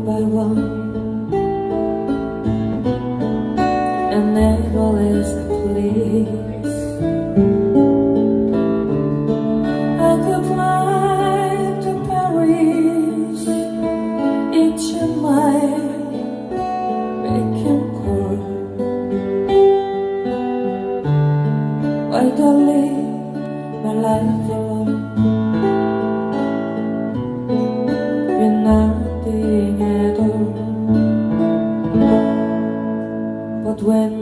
by one, and never is the place. I could fly to Paris each of my waking call. Why don't live my life alone with nothing at all? But when